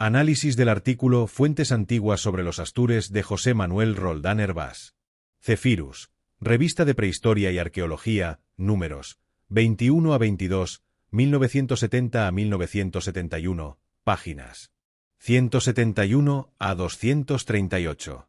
Análisis del artículo Fuentes antiguas sobre los Astures de José Manuel Roldán Hervás. Cefirus. Revista de Prehistoria y Arqueología, números 21 a 22, 1970 a 1971, páginas 171 a 238.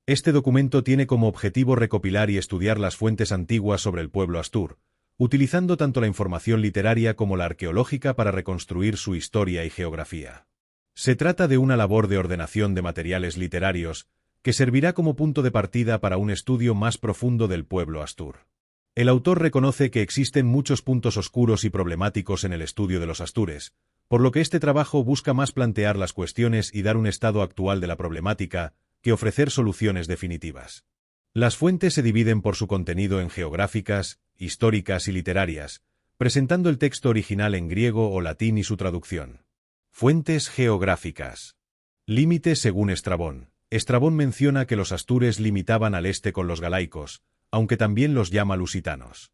Este documento tiene como objetivo recopilar y estudiar las fuentes antiguas sobre el pueblo astur, utilizando tanto la información literaria como la arqueológica para reconstruir su historia y geografía. Se trata de una labor de ordenación de materiales literarios que servirá como punto de partida para un estudio más profundo del pueblo astur. El autor reconoce que existen muchos puntos oscuros y problemáticos en el estudio de los astures, por lo que este trabajo busca más plantear las cuestiones y dar un estado actual de la problemática que ofrecer soluciones definitivas. Las fuentes se dividen por su contenido en geográficas, históricas y literarias, presentando el texto original en griego o latín y su traducción. Fuentes geográficas. Límites según Estrabón. Estrabón menciona que los astures limitaban al este con los galaicos, aunque también los llama lusitanos.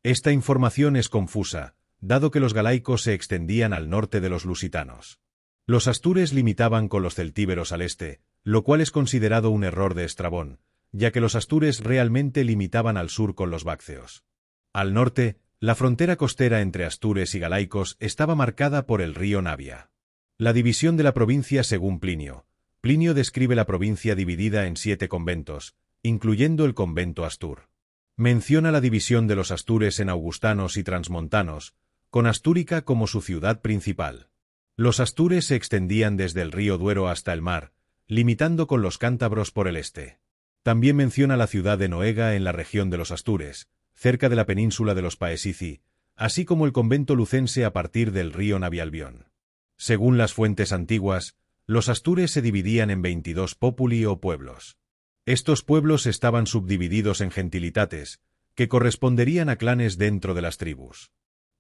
Esta información es confusa, dado que los galaicos se extendían al norte de los lusitanos. Los astures limitaban con los celtíberos al este, lo cual es considerado un error de Estrabón, ya que los astures realmente limitaban al sur con los bácceos. Al norte, la frontera costera entre astures y galaicos estaba marcada por el río Navia. La división de la provincia según Plinio. Plinio describe la provincia dividida en 7 conventos, incluyendo el convento astur. Menciona la división de los astures en augustanos y transmontanos, con Astúrica como su ciudad principal. Los astures se extendían desde el río Duero hasta el mar, limitando con los cántabros por el este. También menciona la ciudad de Noega en la región de los Astures, cerca de la península de los Paesici, así como el convento lucense a partir del río Navialbión. Según las fuentes antiguas, los astures se dividían en 22 populi o pueblos. Estos pueblos estaban subdivididos en gentilitates, que corresponderían a clanes dentro de las tribus.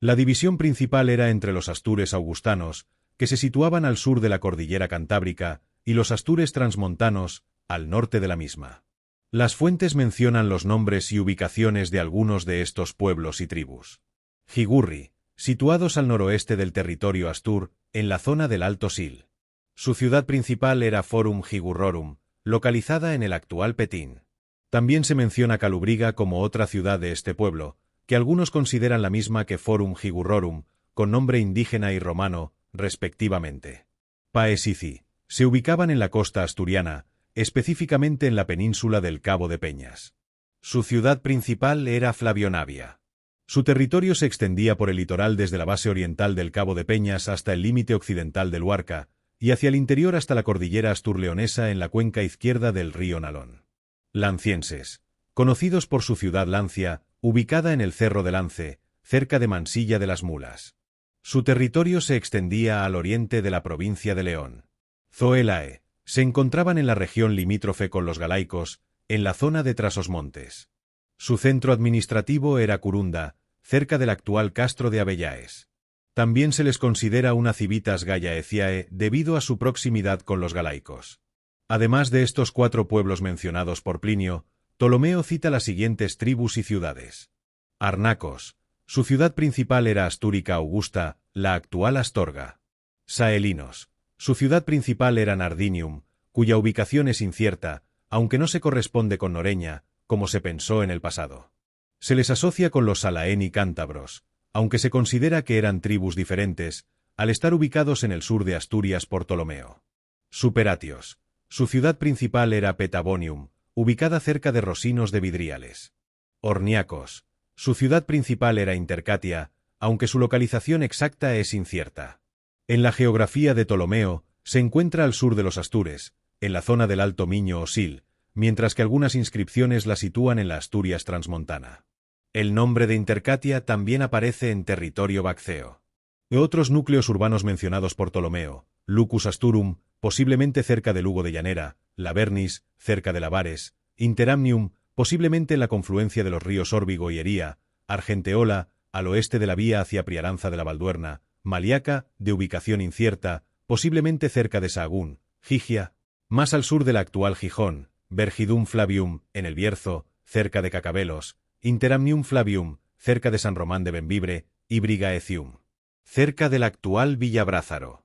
La división principal era entre los astures augustanos, que se situaban al sur de la cordillera cantábrica, y los astures transmontanos, al norte de la misma. Las fuentes mencionan los nombres y ubicaciones de algunos de estos pueblos y tribus. Jigurri, situados al noroeste del territorio astur, en la zona del Alto Sil. Su ciudad principal era Forum Jigurrorum, localizada en el actual Petín. También se menciona Calubriga como otra ciudad de este pueblo, que algunos consideran la misma que Forum Jigurrorum, con nombre indígena y romano, respectivamente. Paesici, se ubicaban en la costa asturiana, específicamente en la península del Cabo de Peñas. Su ciudad principal era Flavionavia. Su territorio se extendía por el litoral desde la base oriental del Cabo de Peñas hasta el límite occidental del Luarca, y hacia el interior hasta la cordillera asturleonesa en la cuenca izquierda del río Nalón. Lancienses, conocidos por su ciudad Lancia, ubicada en el Cerro de Lance, cerca de Mansilla de las Mulas. Su territorio se extendía al oriente de la provincia de León. Zoelae, se encontraban en la región limítrofe con los galaicos, en la zona de Trasosmontes. Su centro administrativo era Curunda, cerca del actual Castro de Avellaes. También se les considera una civitas Gallaeciae debido a su proximidad con los galaicos. Además de estos 4 pueblos mencionados por Plinio, Ptolomeo cita las siguientes tribus y ciudades. Arnacos, su ciudad principal era Astúrica Augusta, la actual Astorga. Saelinos, su ciudad principal era Nardinium, cuya ubicación es incierta, aunque no se corresponde con Noreña, como se pensó en el pasado. Se les asocia con los salaeni cántabros, aunque se considera que eran tribus diferentes, al estar ubicados en el sur de Asturias por Ptolomeo. Superatios, su ciudad principal era Petabonium, ubicada cerca de Rosinos de Vidriales. Orniacos, su ciudad principal era Intercatia, aunque su localización exacta es incierta. En la geografía de Ptolomeo, se encuentra al sur de los Astures, en la zona del Alto Miño o Sil, mientras que algunas inscripciones la sitúan en la Asturias transmontana. El nombre de Intercatia también aparece en territorio bacceo. Otros núcleos urbanos mencionados por Ptolomeo, Lucus Asturum, posiblemente cerca de Lugo de Llanera, Lavernis, cerca de Lavares, Interamnium, posiblemente en la confluencia de los ríos Órbigo y Ería, Argenteola, al oeste de la vía hacia Priaranza de la Valduerna, Maliaca, de ubicación incierta, posiblemente cerca de Sahagún, Gigia, más al sur de la actual Gijón, Vergidum Flavium, en el Bierzo, cerca de Cacabelos, Interamnium Flavium, cerca de San Román de Bembibre, y Brigaecium, cerca del actual Villabrázaro.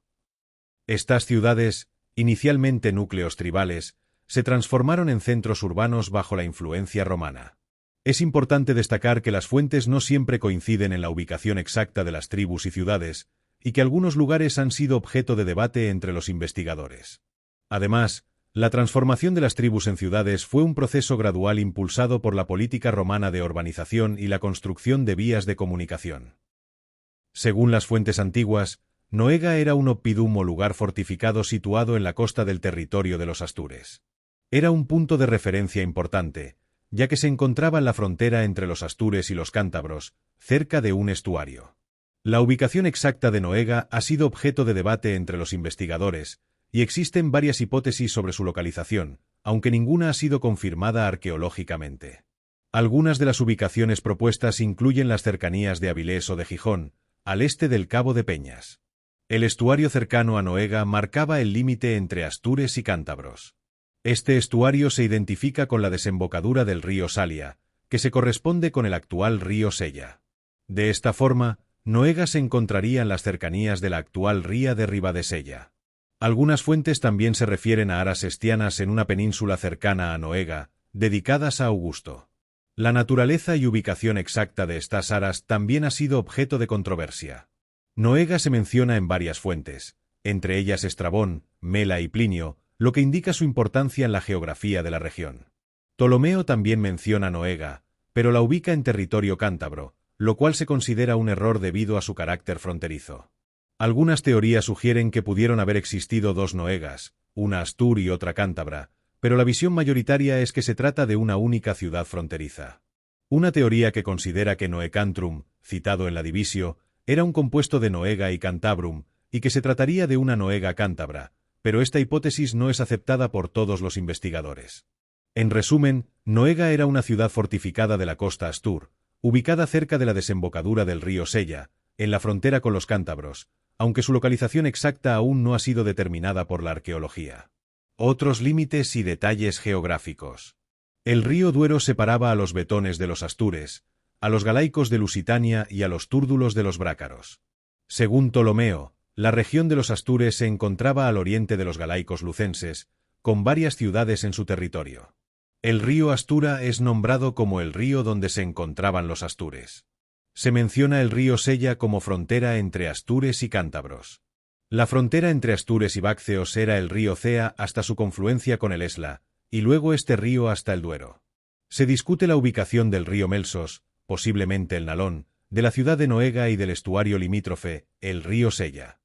Estas ciudades, inicialmente núcleos tribales, se transformaron en centros urbanos bajo la influencia romana. Es importante destacar que las fuentes no siempre coinciden en la ubicación exacta de las tribus y ciudades, y que algunos lugares han sido objeto de debate entre los investigadores. Además, la transformación de las tribus en ciudades fue un proceso gradual impulsado por la política romana de urbanización y la construcción de vías de comunicación. Según las fuentes antiguas, Noega era un oppidum o lugar fortificado situado en la costa del territorio de los astures. Era un punto de referencia importante, ya que se encontraba en la frontera entre los astures y los cántabros, cerca de un estuario. La ubicación exacta de Noega ha sido objeto de debate entre los investigadores, y existen varias hipótesis sobre su localización, aunque ninguna ha sido confirmada arqueológicamente. Algunas de las ubicaciones propuestas incluyen las cercanías de Avilés o de Gijón, al este del Cabo de Peñas. El estuario cercano a Noega marcaba el límite entre astures y cántabros. Este estuario se identifica con la desembocadura del río Salia, que se corresponde con el actual río Sella. De esta forma, Noega se encontraría en las cercanías de la actual ría de Ribadesella. Algunas fuentes también se refieren a aras estianas en una península cercana a Noega, dedicadas a Augusto. La naturaleza y ubicación exacta de estas aras también ha sido objeto de controversia. Noega se menciona en varias fuentes, entre ellas Estrabón, Mela y Plinio, lo que indica su importancia en la geografía de la región. Ptolomeo también menciona Noega, pero la ubica en territorio cántabro, lo cual se considera un error debido a su carácter fronterizo. Algunas teorías sugieren que pudieron haber existido dos Noegas, una astur y otra cántabra, pero la visión mayoritaria es que se trata de una única ciudad fronteriza. Una teoría que considera que Noecantrum, citado en la Divisio, era un compuesto de Noega y Cantabrum, y que se trataría de una Noega cántabra, pero esta hipótesis no es aceptada por todos los investigadores. En resumen, Noega era una ciudad fortificada de la costa astur, ubicada cerca de la desembocadura del río Sella, en la frontera con los cántabros, aunque su localización exacta aún no ha sido determinada por la arqueología. Otros límites y detalles geográficos. El río Duero separaba a los betones de los astures, a los galaicos de Lusitania y a los túrdulos de los brácaros. Según Ptolomeo, la región de los astures se encontraba al oriente de los galaicos lucenses, con varias ciudades en su territorio. El río Astura es nombrado como el río donde se encontraban los astures. Se menciona el río Sella como frontera entre astures y cántabros. La frontera entre astures y bácceos era el río Cea hasta su confluencia con el Esla, y luego este río hasta el Duero. Se discute la ubicación del río Melsos, posiblemente el Nalón, de la ciudad de Noega y del estuario limítrofe, el río Sella.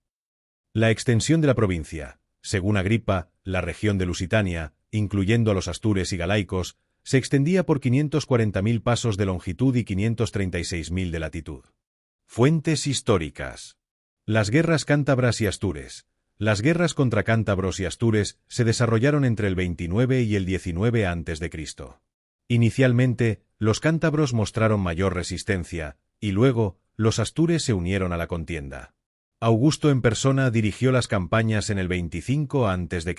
La extensión de la provincia, según Agripa, la región de Lusitania, incluyendo a los astures y galaicos, se extendía por 540.000 pasos de longitud y 536.000 de latitud. Fuentes históricas. Las guerras cántabras y astures. Las guerras contra cántabros y astures se desarrollaron entre el 29 y el 19 a.C. Inicialmente, los cántabros mostraron mayor resistencia, y luego, los astures se unieron a la contienda. Augusto en persona dirigió las campañas en el 25 a.C.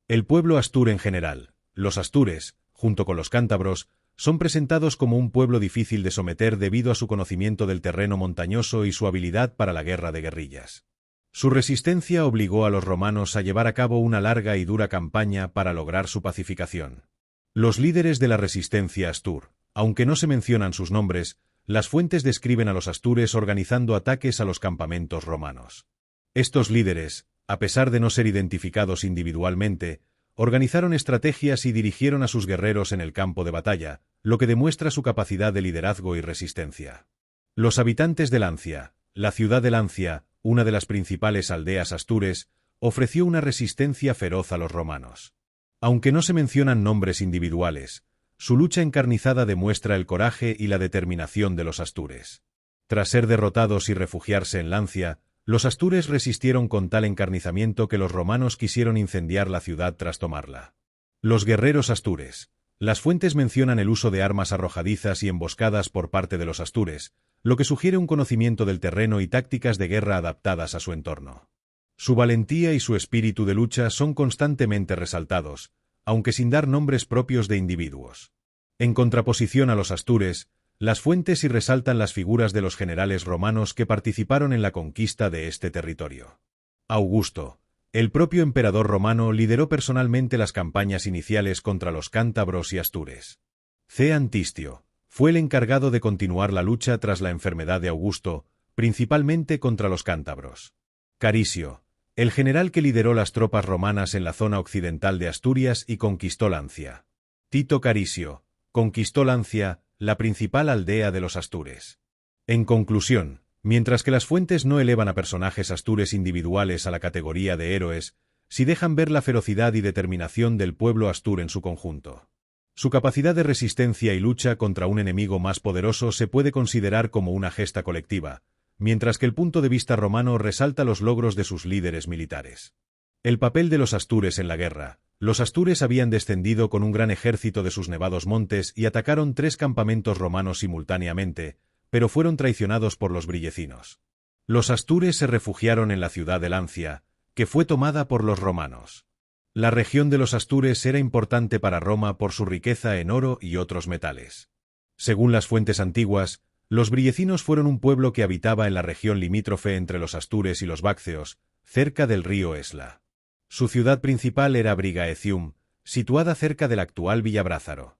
El pueblo astur en general, los astures, junto con los cántabros, son presentados como un pueblo difícil de someter debido a su conocimiento del terreno montañoso y su habilidad para la guerra de guerrillas. Su resistencia obligó a los romanos a llevar a cabo una larga y dura campaña para lograr su pacificación. Los líderes de la resistencia astur, aunque no se mencionan sus nombres, las fuentes describen a los astures organizando ataques a los campamentos romanos. Estos líderes, a pesar de no ser identificados individualmente, organizaron estrategias y dirigieron a sus guerreros en el campo de batalla, lo que demuestra su capacidad de liderazgo y resistencia. Los habitantes de Lancia, la ciudad de Lancia, una de las principales aldeas astures, ofreció una resistencia feroz a los romanos. Aunque no se mencionan nombres individuales, su lucha encarnizada demuestra el coraje y la determinación de los astures. Tras ser derrotados y refugiarse en Lancia, los astures resistieron con tal encarnizamiento que los romanos quisieron incendiar la ciudad tras tomarla. Los guerreros astures. Las fuentes mencionan el uso de armas arrojadizas y emboscadas por parte de los astures, lo que sugiere un conocimiento del terreno y tácticas de guerra adaptadas a su entorno. Su valentía y su espíritu de lucha son constantemente resaltados, aunque sin dar nombres propios de individuos. En contraposición a los astures, las fuentes y resaltan las figuras de los generales romanos que participaron en la conquista de este territorio. Augusto, El propio emperador romano lideró personalmente las campañas iniciales contra los cántabros y astures. C. Antistio fue el encargado de continuar la lucha tras la enfermedad de Augusto, principalmente contra los cántabros. Carisio, el general que lideró las tropas romanas en la zona occidental de Asturias y conquistó Lancia. Tito Carisio conquistó Lancia, la principal aldea de los astures. En conclusión, mientras que las fuentes no elevan a personajes astures individuales a la categoría de héroes, sí dejan ver la ferocidad y determinación del pueblo astur en su conjunto. Su capacidad de resistencia y lucha contra un enemigo más poderoso se puede considerar como una gesta colectiva, mientras que el punto de vista romano resalta los logros de sus líderes militares. El papel de los astures en la guerra. Los astures habían descendido con un gran ejército de sus nevados montes y atacaron 3 campamentos romanos simultáneamente, pero fueron traicionados por los brillecinos. Los astures se refugiaron en la ciudad de Lancia, que fue tomada por los romanos. La región de los astures era importante para Roma por su riqueza en oro y otros metales. Según las fuentes antiguas, los brillecinos fueron un pueblo que habitaba en la región limítrofe entre los astures y los bácceos, cerca del río Esla. Su ciudad principal era Brigaecium, situada cerca del actual Villabrázaro.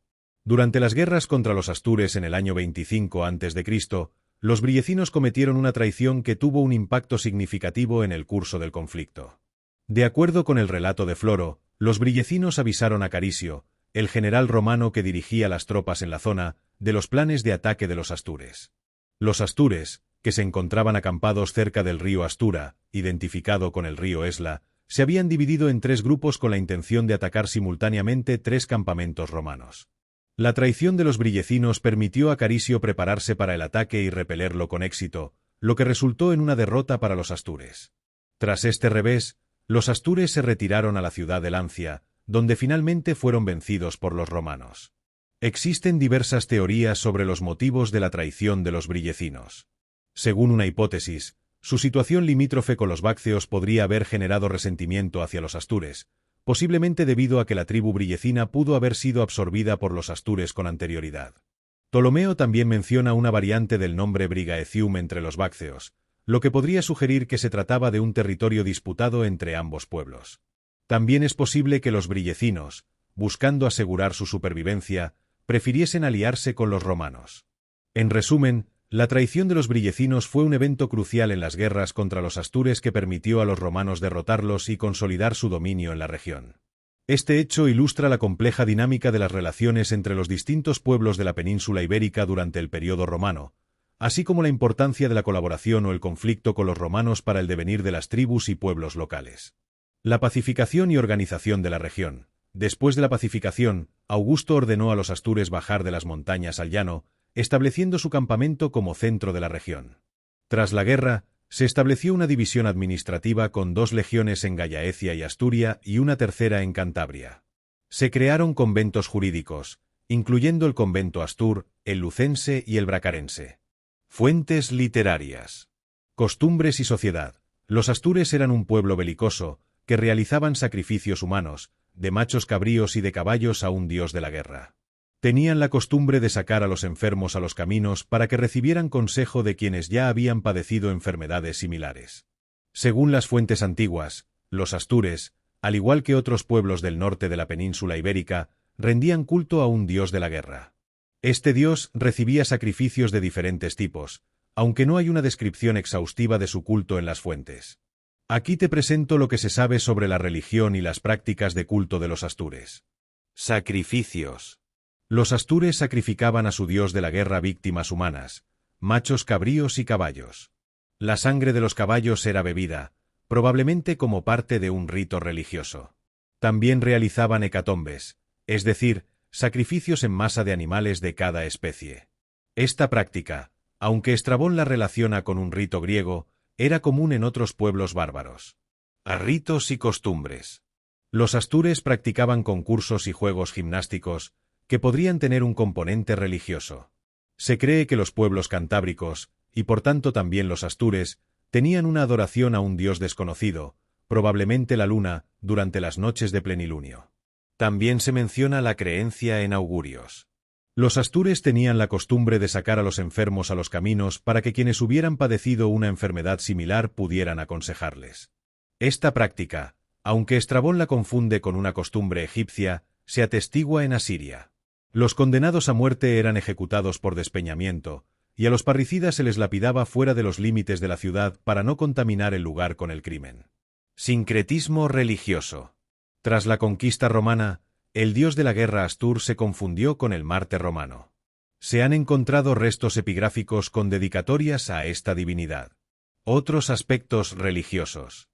Durante las guerras contra los astures en el año 25 a.C., los brillecinos cometieron una traición que tuvo un impacto significativo en el curso del conflicto. De acuerdo con el relato de Floro, los brillecinos avisaron a Carisio, el general romano que dirigía las tropas en la zona, de los planes de ataque de los astures. Los astures, que se encontraban acampados cerca del río Astura, identificado con el río Esla, se habían dividido en 3 grupos con la intención de atacar simultáneamente 3 campamentos romanos. La traición de los brillecinos permitió a Carisio prepararse para el ataque y repelerlo con éxito, lo que resultó en una derrota para los astures. Tras este revés, los astures se retiraron a la ciudad de Lancia, donde finalmente fueron vencidos por los romanos. Existen diversas teorías sobre los motivos de la traición de los brillecinos. Según una hipótesis, su situación limítrofe con los bácceos podría haber generado resentimiento hacia los astures, posiblemente debido a que la tribu brillecina pudo haber sido absorbida por los astures con anterioridad. Ptolomeo también menciona una variante del nombre Brigaecium entre los bácceos, lo que podría sugerir que se trataba de un territorio disputado entre ambos pueblos. También es posible que los brillecinos, buscando asegurar su supervivencia, prefiriesen aliarse con los romanos. En resumen, la traición de los brillecinos fue un evento crucial en las guerras contra los astures que permitió a los romanos derrotarlos y consolidar su dominio en la región. Este hecho ilustra la compleja dinámica de las relaciones entre los distintos pueblos de la península ibérica durante el período romano, así como la importancia de la colaboración o el conflicto con los romanos para el devenir de las tribus y pueblos locales. La pacificación y organización de la región. Después de la pacificación, Augusto ordenó a los astures bajar de las montañas al llano, estableciendo su campamento como centro de la región. Tras la guerra, se estableció una división administrativa con 2 legiones en Gallaecia y Asturia y una tercera en Cantabria. Se crearon conventos jurídicos, incluyendo el convento astur, el lucense y el bracarense. Fuentes literarias. Costumbres y sociedad. Los astures eran un pueblo belicoso, que realizaban sacrificios humanos, de machos cabríos y de caballos a un dios de la guerra. Tenían la costumbre de sacar a los enfermos a los caminos para que recibieran consejo de quienes ya habían padecido enfermedades similares. Según las fuentes antiguas, los astures, al igual que otros pueblos del norte de la península ibérica, rendían culto a un dios de la guerra. Este dios recibía sacrificios de diferentes tipos, aunque no hay una descripción exhaustiva de su culto en las fuentes. Aquí te presento lo que se sabe sobre la religión y las prácticas de culto de los astures. Sacrificios. Los astures sacrificaban a su dios de la guerra víctimas humanas, machos cabríos y caballos. La sangre de los caballos era bebida, probablemente como parte de un rito religioso. También realizaban hecatombes, es decir, sacrificios en masa de animales de cada especie. Esta práctica, aunque Estrabón la relaciona con un rito griego, era común en otros pueblos bárbaros. A ritos y costumbres. Los astures practicaban concursos y juegos gimnásticos, que podrían tener un componente religioso. Se cree que los pueblos cantábricos, y por tanto también los astures, tenían una adoración a un dios desconocido, probablemente la luna, durante las noches de plenilunio. También se menciona la creencia en augurios. Los astures tenían la costumbre de sacar a los enfermos a los caminos para que quienes hubieran padecido una enfermedad similar pudieran aconsejarles. Esta práctica, Aunque Estrabón la confunde con una costumbre egipcia, se atestigua en Asiria. Los condenados a muerte eran ejecutados por despeñamiento, y a los parricidas se les lapidaba fuera de los límites de la ciudad para no contaminar el lugar con el crimen. Sincretismo religioso. Tras la conquista romana, el dios de la guerra Astur se confundió con el Marte romano. Se han encontrado restos epigráficos con dedicatorias a esta divinidad. Otros aspectos religiosos.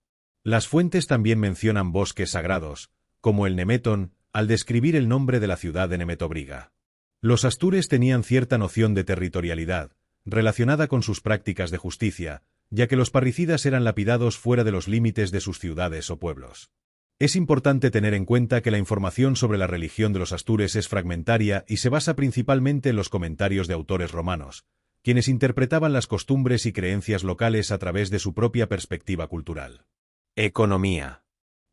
Las fuentes también mencionan bosques sagrados, como el Nemeton, al describir el nombre de la ciudad de Nemetobriga. Los astures tenían cierta noción de territorialidad, relacionada con sus prácticas de justicia, ya que los parricidas eran lapidados fuera de los límites de sus ciudades o pueblos. Es importante tener en cuenta que la información sobre la religión de los astures es fragmentaria y se basa principalmente en los comentarios de autores romanos, quienes interpretaban las costumbres y creencias locales a través de su propia perspectiva cultural. Economía.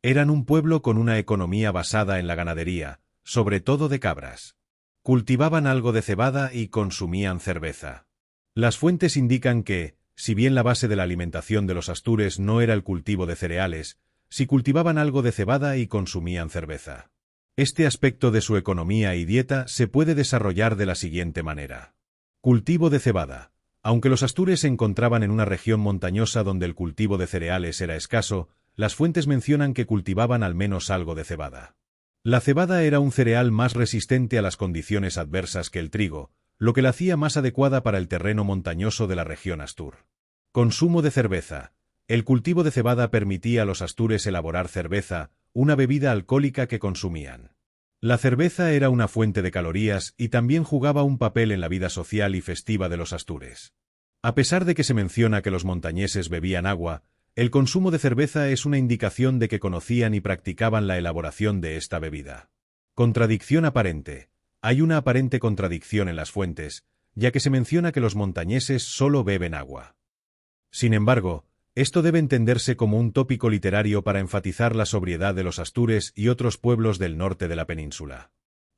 Eran un pueblo con una economía basada en la ganadería, sobre todo de cabras. Cultivaban algo de cebada y consumían cerveza. Las fuentes indican que, si bien la base de la alimentación de los astures no era el cultivo de cereales, sí cultivaban algo de cebada y consumían cerveza. Este aspecto de su economía y dieta se puede desarrollar de la siguiente manera. Cultivo de cebada. Aunque los astures se encontraban en una región montañosa donde el cultivo de cereales era escaso, las fuentes mencionan que cultivaban al menos algo de cebada. La cebada era un cereal más resistente a las condiciones adversas que el trigo, lo que la hacía más adecuada para el terreno montañoso de la región Astur. Consumo de cerveza. El cultivo de cebada permitía a los astures elaborar cerveza, una bebida alcohólica que consumían. La cerveza era una fuente de calorías y también jugaba un papel en la vida social y festiva de los astures. A pesar de que se menciona que los montañeses bebían agua, el consumo de cerveza es una indicación de que conocían y practicaban la elaboración de esta bebida. Contradicción aparente. Hay una aparente contradicción en las fuentes, ya que se menciona que los montañeses solo beben agua. Sin embargo, esto debe entenderse como un tópico literario para enfatizar la sobriedad de los astures y otros pueblos del norte de la península.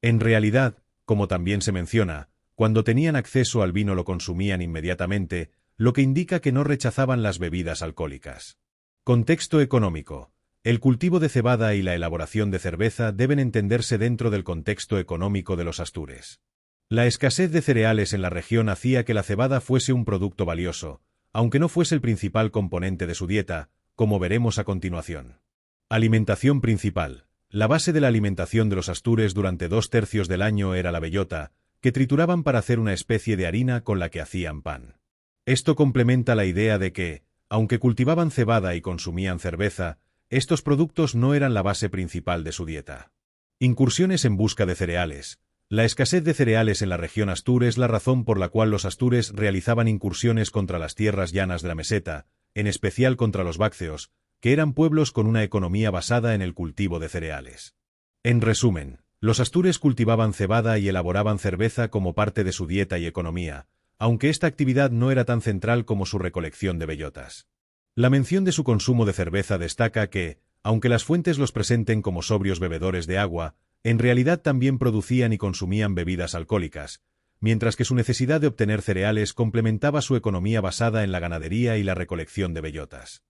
En realidad, como también se menciona, cuando tenían acceso al vino lo consumían inmediatamente, lo que indica que no rechazaban las bebidas alcohólicas. Contexto económico. El cultivo de cebada y la elaboración de cerveza deben entenderse dentro del contexto económico de los astures. La escasez de cereales en la región hacía que la cebada fuese un producto valioso, aunque no fuese el principal componente de su dieta, como veremos a continuación. Alimentación principal. La base de la alimentación de los astures durante 2/3 del año era la bellota, que trituraban para hacer una especie de harina con la que hacían pan. Esto complementa la idea de que, aunque cultivaban cebada y consumían cerveza, estos productos no eran la base principal de su dieta. Incursiones en busca de cereales. La escasez de cereales en la región Astur es la razón por la cual los astures realizaban incursiones contra las tierras llanas de la meseta, en especial contra los bácceos, que eran pueblos con una economía basada en el cultivo de cereales. En resumen, los astures cultivaban cebada y elaboraban cerveza como parte de su dieta y economía, aunque esta actividad no era tan central como su recolección de bellotas. La mención de su consumo de cerveza destaca que, aunque las fuentes los presenten como sobrios bebedores de agua, en realidad también producían y consumían bebidas alcohólicas, mientras que su necesidad de obtener cereales complementaba su economía basada en la ganadería y la recolección de bellotas.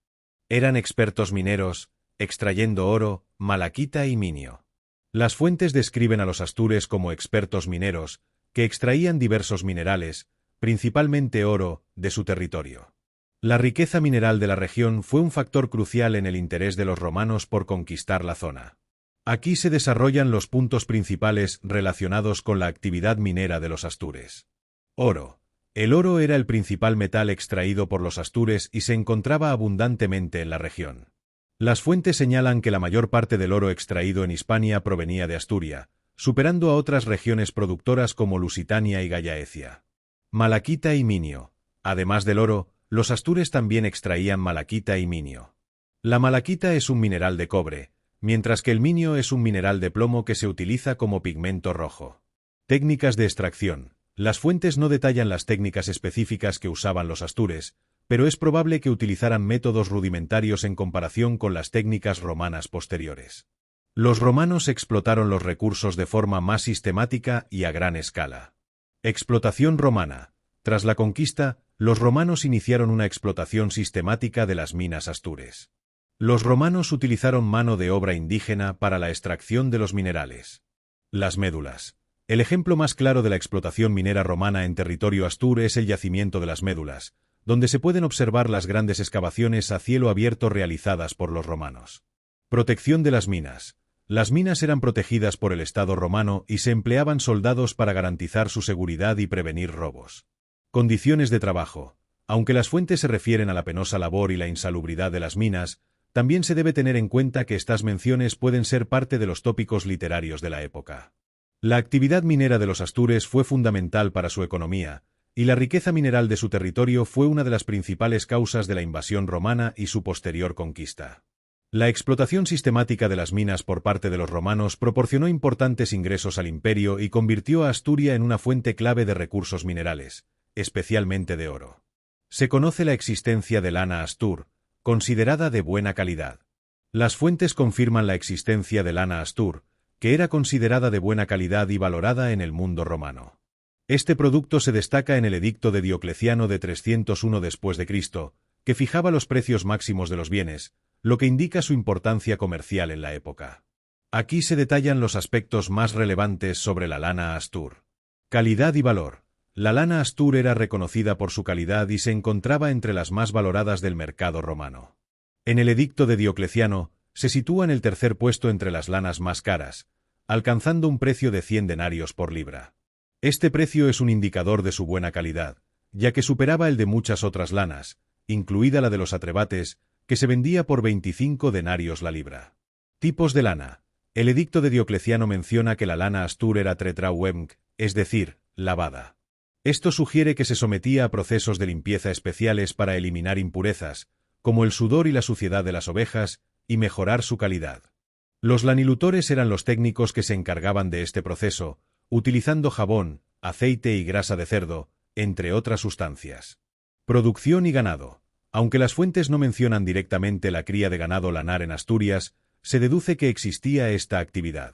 Eran expertos mineros, extrayendo oro, malaquita y minio. Las fuentes describen a los astures como expertos mineros, que extraían diversos minerales, principalmente oro, de su territorio. La riqueza mineral de la región fue un factor crucial en el interés de los romanos por conquistar la zona. Aquí se desarrollan los puntos principales relacionados con la actividad minera de los astures. Oro. El oro era el principal metal extraído por los astures y se encontraba abundantemente en la región. Las fuentes señalan que la mayor parte del oro extraído en Hispania provenía de Asturia, superando a otras regiones productoras como Lusitania y Gallaecia. Malaquita y minio. Además del oro, los astures también extraían malaquita y minio. La malaquita es un mineral de cobre, mientras que el minio es un mineral de plomo que se utiliza como pigmento rojo. Técnicas de extracción. Las fuentes no detallan las técnicas específicas que usaban los astures, pero es probable que utilizaran métodos rudimentarios en comparación con las técnicas romanas posteriores. Los romanos explotaron los recursos de forma más sistemática y a gran escala. Explotación romana. Tras la conquista, los romanos iniciaron una explotación sistemática de las minas astures. Los romanos utilizaron mano de obra indígena para la extracción de los minerales. Las médulas. El ejemplo más claro de la explotación minera romana en territorio astur es el yacimiento de las médulas, donde se pueden observar las grandes excavaciones a cielo abierto realizadas por los romanos. Protección de las minas. Las minas eran protegidas por el Estado romano y se empleaban soldados para garantizar su seguridad y prevenir robos. Condiciones de trabajo. Aunque las fuentes se refieren a la penosa labor y la insalubridad de las minas, también se debe tener en cuenta que estas menciones pueden ser parte de los tópicos literarios de la época. La actividad minera de los astures fue fundamental para su economía, y la riqueza mineral de su territorio fue una de las principales causas de la invasión romana y su posterior conquista. La explotación sistemática de las minas por parte de los romanos proporcionó importantes ingresos al imperio y convirtió a Asturia en una fuente clave de recursos minerales, especialmente de oro. Se conoce la existencia de lana astur, considerada de buena calidad. Las fuentes confirman la existencia de lana astur, que era considerada de buena calidad y valorada en el mundo romano. Este producto se destaca en el edicto de Diocleciano de 301 después de Cristo, que fijaba los precios máximos de los bienes, lo que indica su importancia comercial en la época. Aquí se detallan los aspectos más relevantes sobre la lana astur. Calidad y valor. La lana astur era reconocida por su calidad y se encontraba entre las más valoradas del mercado romano. En el edicto de Diocleciano, se sitúa en el tercer puesto entre las lanas más caras, alcanzando un precio de 100 denarios por libra. Este precio es un indicador de su buena calidad, ya que superaba el de muchas otras lanas, incluida la de los atrebates, que se vendía por 25 denarios la libra. Tipos de lana. El edicto de Diocleciano menciona que la lana astur era tetrauemc, es decir, lavada. Esto sugiere que se sometía a procesos de limpieza especiales para eliminar impurezas, como el sudor y la suciedad de las ovejas, y mejorar su calidad. Los lanilutores eran los técnicos que se encargaban de este proceso, utilizando jabón, aceite y grasa de cerdo, entre otras sustancias. Producción y ganado. Aunque las fuentes no mencionan directamente la cría de ganado lanar en Asturias, se deduce que existía esta actividad.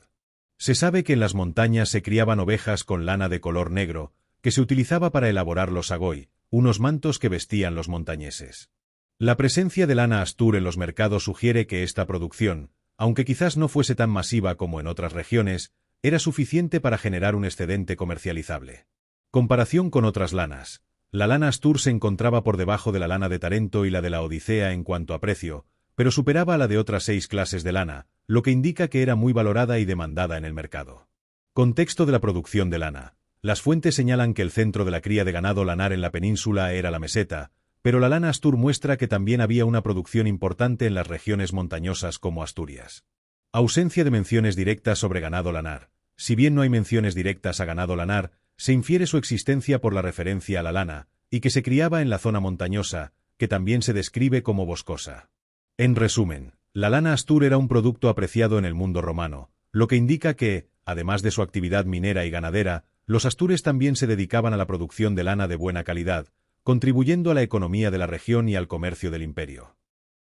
Se sabe que en las montañas se criaban ovejas con lana de color negro, que se utilizaba para elaborar los sagoi, unos mantos que vestían los montañeses. La presencia de lana astur en los mercados sugiere que esta producción, aunque quizás no fuese tan masiva como en otras regiones, era suficiente para generar un excedente comercializable. Comparación con otras lanas. La lana astur se encontraba por debajo de la lana de Tarento y la de la Odisea en cuanto a precio, pero superaba a la de otras 6 clases de lana, lo que indica que era muy valorada y demandada en el mercado. Contexto de la producción de lana. Las fuentes señalan que el centro de la cría de ganado lanar en la península era la meseta, pero la lana astur muestra que también había una producción importante en las regiones montañosas como Asturias. Ausencia de menciones directas sobre ganado lanar. Si bien no hay menciones directas a ganado lanar, se infiere su existencia por la referencia a la lana, y que se criaba en la zona montañosa, que también se describe como boscosa. En resumen, la lana astur era un producto apreciado en el mundo romano, lo que indica que, además de su actividad minera y ganadera, los astures también se dedicaban a la producción de lana de buena calidad, contribuyendo a la economía de la región y al comercio del imperio.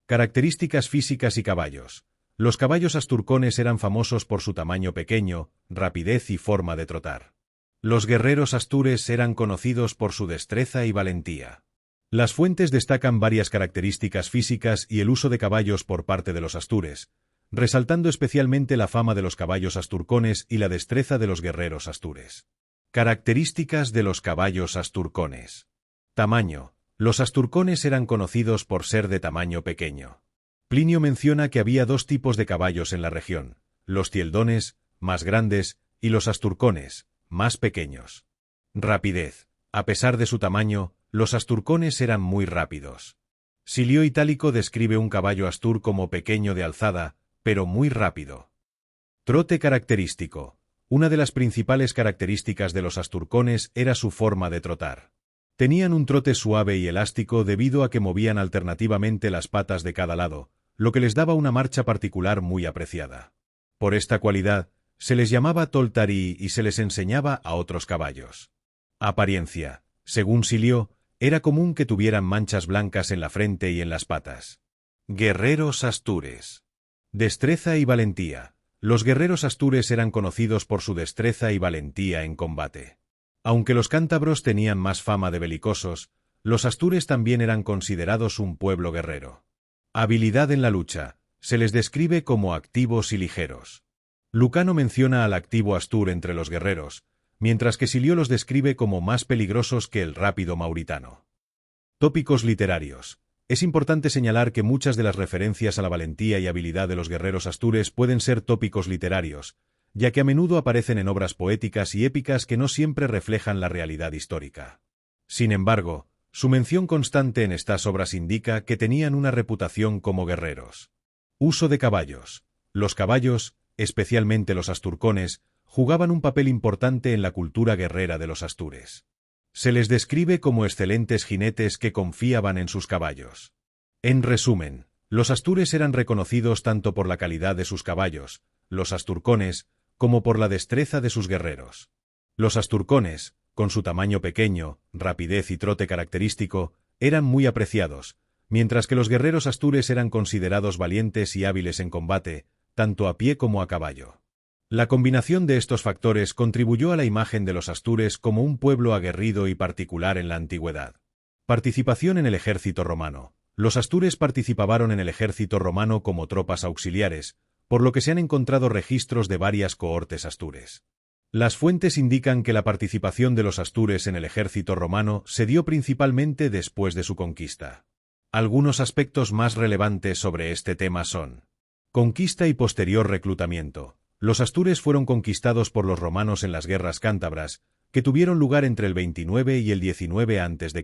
Características físicas y caballos. Los caballos asturcones eran famosos por su tamaño pequeño, rapidez y forma de trotar. Los guerreros astures eran conocidos por su destreza y valentía. Las fuentes destacan varias características físicas y el uso de caballos por parte de los astures, resaltando especialmente la fama de los caballos asturcones y la destreza de los guerreros astures. Características de los caballos asturcones. Tamaño. Los asturcones eran conocidos por ser de tamaño pequeño. Plinio menciona que había 2 tipos de caballos en la región, los tieldones, más grandes, y los asturcones, más pequeños. Rapidez. A pesar de su tamaño, los asturcones eran muy rápidos. Silio Itálico describe un caballo astur como pequeño de alzada, pero muy rápido. Trote característico. Una de las principales características de los asturcones era su forma de trotar. Tenían un trote suave y elástico debido a que movían alternativamente las patas de cada lado, lo que les daba una marcha particular muy apreciada. Por esta cualidad, se les llamaba toltari y se les enseñaba a otros caballos. Apariencia. Según Silio, era común que tuvieran manchas blancas en la frente y en las patas. Guerreros astures. Destreza y valentía. Los guerreros astures eran conocidos por su destreza y valentía en combate. Aunque los cántabros tenían más fama de belicosos, los astures también eran considerados un pueblo guerrero. Habilidad en la lucha. Se les describe como activos y ligeros. Lucano menciona al activo Astur entre los guerreros, mientras que Silio los describe como más peligrosos que el rápido mauritano. Tópicos literarios. Es importante señalar que muchas de las referencias a la valentía y habilidad de los guerreros astures pueden ser tópicos literarios, ya que a menudo aparecen en obras poéticas y épicas que no siempre reflejan la realidad histórica. Sin embargo, su mención constante en estas obras indica que tenían una reputación como guerreros. Uso de caballos. Los caballos, especialmente los asturcones, jugaban un papel importante en la cultura guerrera de los astures. Se les describe como excelentes jinetes que confiaban en sus caballos. En resumen, los astures eran reconocidos tanto por la calidad de sus caballos, los asturcones, como por la destreza de sus guerreros. Los asturcones, con su tamaño pequeño, rapidez y trote característico, eran muy apreciados, mientras que los guerreros astures eran considerados valientes y hábiles en combate, tanto a pie como a caballo. La combinación de estos factores contribuyó a la imagen de los astures como un pueblo aguerrido y particular en la antigüedad. Participación en el ejército romano. Los astures participaron en el ejército romano como tropas auxiliares, por lo que se han encontrado registros de varias cohortes astures. Las fuentes indican que la participación de los astures en el ejército romano se dio principalmente después de su conquista. Algunos aspectos más relevantes sobre este tema son: conquista y posterior reclutamiento. Los astures fueron conquistados por los romanos en las guerras cántabras, que tuvieron lugar entre el 29 y el 19 a.C.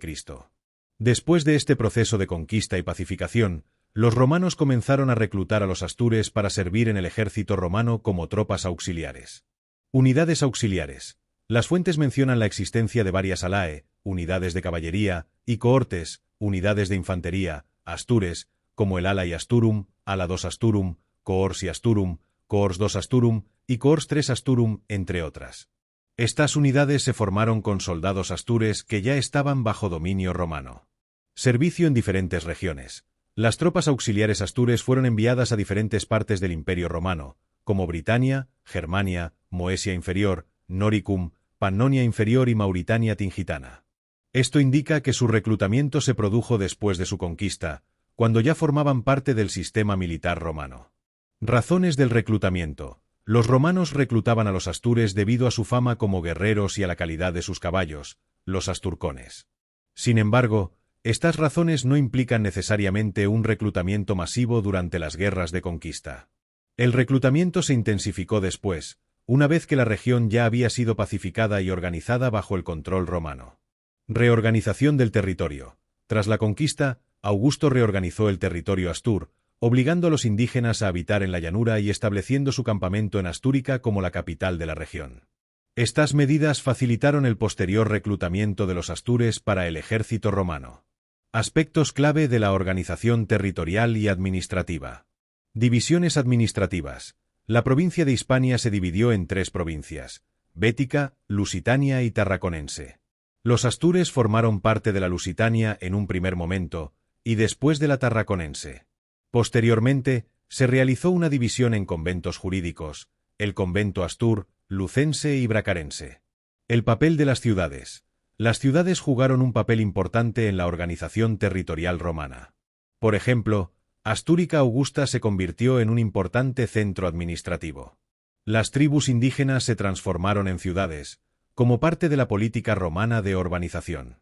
Después de este proceso de conquista y pacificación, los romanos comenzaron a reclutar a los astures para servir en el ejército romano como tropas auxiliares. Unidades auxiliares. Las fuentes mencionan la existencia de varias alae, unidades de caballería, y cohortes, unidades de infantería, astures, como el ala y asturum, ala 2 asturum, cohors y asturum, cohors 2 asturum y cohors 3 asturum, entre otras. Estas unidades se formaron con soldados astures que ya estaban bajo dominio romano. Servicio en diferentes regiones. Las tropas auxiliares astures fueron enviadas a diferentes partes del Imperio Romano, como Britania, Germania, Moesia Inferior, Noricum, Pannonia Inferior y Mauritania Tingitana. Esto indica que su reclutamiento se produjo después de su conquista, cuando ya formaban parte del sistema militar romano. Razones del reclutamiento. Los romanos reclutaban a los astures debido a su fama como guerreros y a la calidad de sus caballos, los asturcones. Sin embargo, estas razones no implican necesariamente un reclutamiento masivo durante las guerras de conquista. El reclutamiento se intensificó después, una vez que la región ya había sido pacificada y organizada bajo el control romano. Reorganización del territorio. Tras la conquista, Augusto reorganizó el territorio astur, obligando a los indígenas a habitar en la llanura y estableciendo su campamento en Astúrica como la capital de la región. Estas medidas facilitaron el posterior reclutamiento de los astures para el ejército romano. Aspectos clave de la organización territorial y administrativa. Divisiones administrativas. La provincia de Hispania se dividió en 3 provincias: Bética, Lusitania y Tarraconense. Los astures formaron parte de la Lusitania en un primer momento, y después de la Tarraconense. Posteriormente, se realizó una división en conventos jurídicos: el convento astur, lucense y bracarense. El papel de las ciudades. Las ciudades jugaron un papel importante en la organización territorial romana. Por ejemplo, Astúrica Augusta se convirtió en un importante centro administrativo. Las tribus indígenas se transformaron en ciudades, como parte de la política romana de urbanización.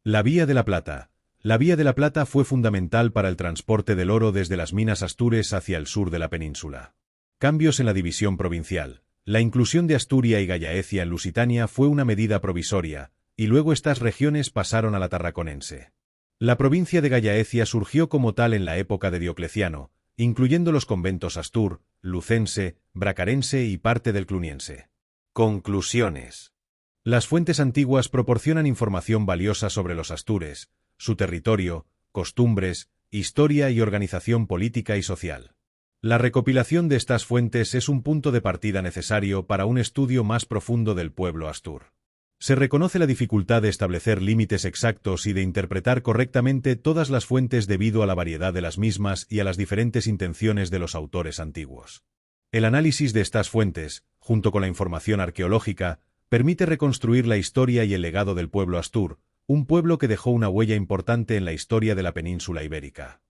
La Vía de la Plata. La Vía de la Plata fue fundamental para el transporte del oro desde las minas astures hacia el sur de la península. Cambios en la división provincial. La inclusión de Asturia y Gallaecia en Lusitania fue una medida provisoria, y luego estas regiones pasaron a la Tarraconense. La provincia de Gallaecia surgió como tal en la época de Diocleciano, incluyendo los conventos astur, lucense, bracarense y parte del cluniense. Conclusiones. Las fuentes antiguas proporcionan información valiosa sobre los astures, su territorio, costumbres, historia y organización política y social. La recopilación de estas fuentes es un punto de partida necesario para un estudio más profundo del pueblo astur. Se reconoce la dificultad de establecer límites exactos y de interpretar correctamente todas las fuentes debido a la variedad de las mismas y a las diferentes intenciones de los autores antiguos. El análisis de estas fuentes, junto con la información arqueológica, permite reconstruir la historia y el legado del pueblo astur, un pueblo que dejó una huella importante en la historia de la península ibérica.